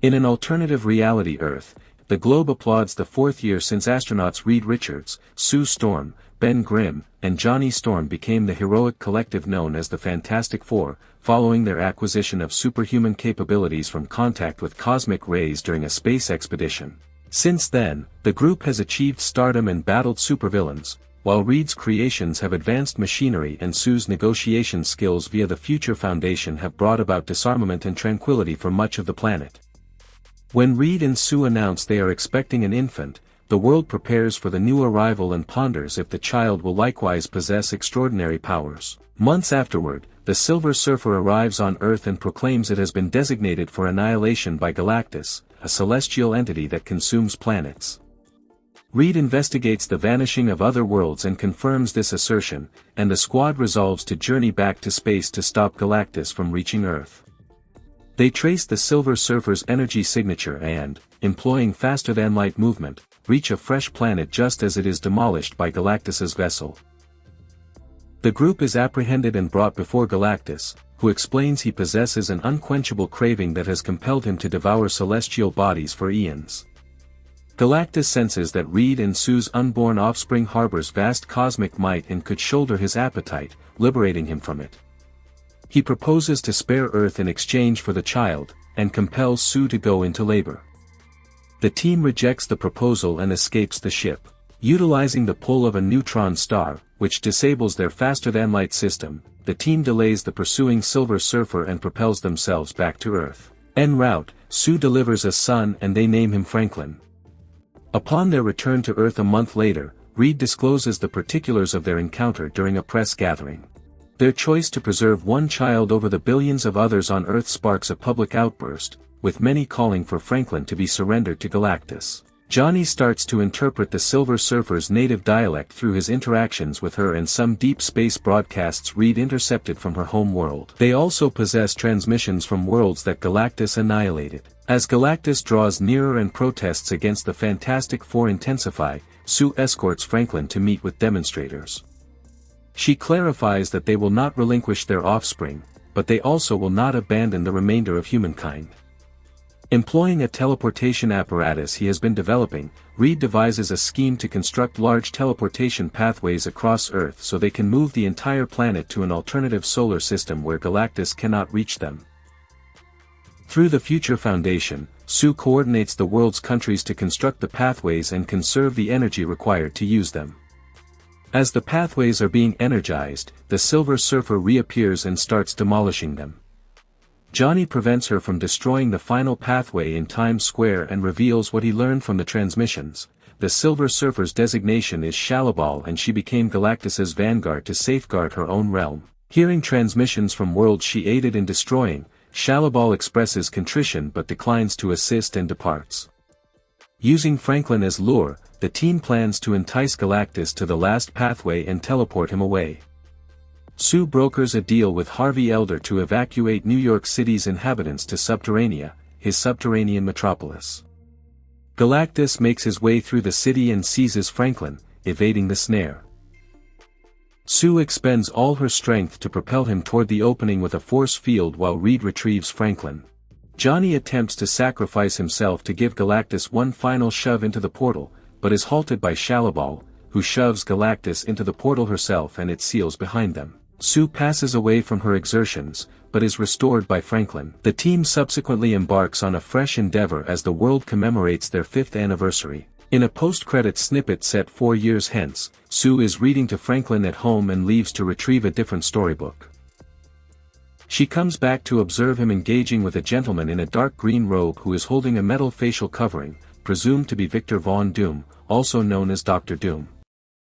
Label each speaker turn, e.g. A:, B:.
A: In an alternative reality Earth, the globe applauds the 4th year since astronauts Reed Richards, Sue Storm, Ben Grimm, and Johnny Storm became the heroic collective known as the Fantastic Four, following their acquisition of superhuman capabilities from contact with cosmic rays during a space expedition. Since then, the group has achieved stardom and battled supervillains, while Reed's creations have advanced machinery and Sue's negotiation skills via the Future Foundation have brought about disarmament and tranquility for much of the planet. When Reed and Sue announce they are expecting an infant, the world prepares for the new arrival and ponders if the child will likewise possess extraordinary powers. Months afterward, the Silver Surfer arrives on Earth and proclaims it has been designated for annihilation by Galactus, a celestial entity that consumes planets. Reed investigates the vanishing of other worlds and confirms this assertion, and the squad resolves to journey back to space to stop Galactus from reaching Earth. They trace the Silver Surfer's energy signature and, employing faster-than-light movement, reach a fresh planet just as it is demolished by Galactus's vessel. The group is apprehended and brought before Galactus, who explains he possesses an unquenchable craving that has compelled him to devour celestial bodies for eons. Galactus senses that Reed and Sue's unborn offspring harbors vast cosmic might and could shoulder his appetite, liberating him from it. He proposes to spare Earth in exchange for the child, and compels Sue to go into labor. The team rejects the proposal and escapes the ship. Utilizing the pull of a neutron star, which disables their faster-than-light system, the team delays the pursuing Silver Surfer and propels themselves back to Earth. En route, Sue delivers a son and they name him Franklin. Upon their return to Earth a month later, Reed discloses the particulars of their encounter during a press gathering. Their choice to preserve one child over the billions of others on Earth sparks a public outburst, with many calling for Franklin to be surrendered to Galactus. Johnny starts to interpret the Silver Surfer's native dialect through his interactions with her and some deep space broadcasts Reed intercepted from her home world. They also possess transmissions from worlds that Galactus annihilated. As Galactus draws nearer and protests against the Fantastic Four intensify, Sue escorts Franklin to meet with demonstrators. She clarifies that they will not relinquish their offspring, but they also will not abandon the remainder of humankind. Employing a teleportation apparatus he has been developing, Reed devises a scheme to construct large teleportation pathways across Earth so they can move the entire planet to an alternative solar system where Galactus cannot reach them. Through the Future Foundation, Sue coordinates the world's countries to construct the pathways and conserve the energy required to use them. As the pathways are being energized, the Silver Surfer reappears and starts demolishing them. Johnny prevents her from destroying the final pathway in Times Square and reveals what he learned from the transmissions. The Silver Surfer's designation is Shallowball and she became Galactus's vanguard to safeguard her own realm. Hearing transmissions from worlds she aided in destroying, Shallowball expresses contrition but declines to assist and departs. Using Franklin as lure, the team plans to entice Galactus to the last pathway and teleport him away. Sue brokers a deal with Harvey Elder to evacuate New York City's inhabitants to Subterranea, his subterranean metropolis. Galactus makes his way through the city and seizes Franklin, evading the snare. Sue expends all her strength to propel him toward the opening with a force field while Reed retrieves Franklin. Johnny attempts to sacrifice himself to give Galactus one final shove into the portal, but is halted by Shallowball, who shoves Galactus into the portal herself and it seals behind them. Sue passes away from her exertions, but is restored by Franklin. The team subsequently embarks on a fresh endeavor as the world commemorates their 5th anniversary. In a post-credits snippet set 4 years hence, Sue is reading to Franklin at home and leaves to retrieve a different storybook. She comes back to observe him engaging with a gentleman in a dark green robe who is holding a metal facial covering, presumed to be Victor Von Doom, also known as Dr. Doom.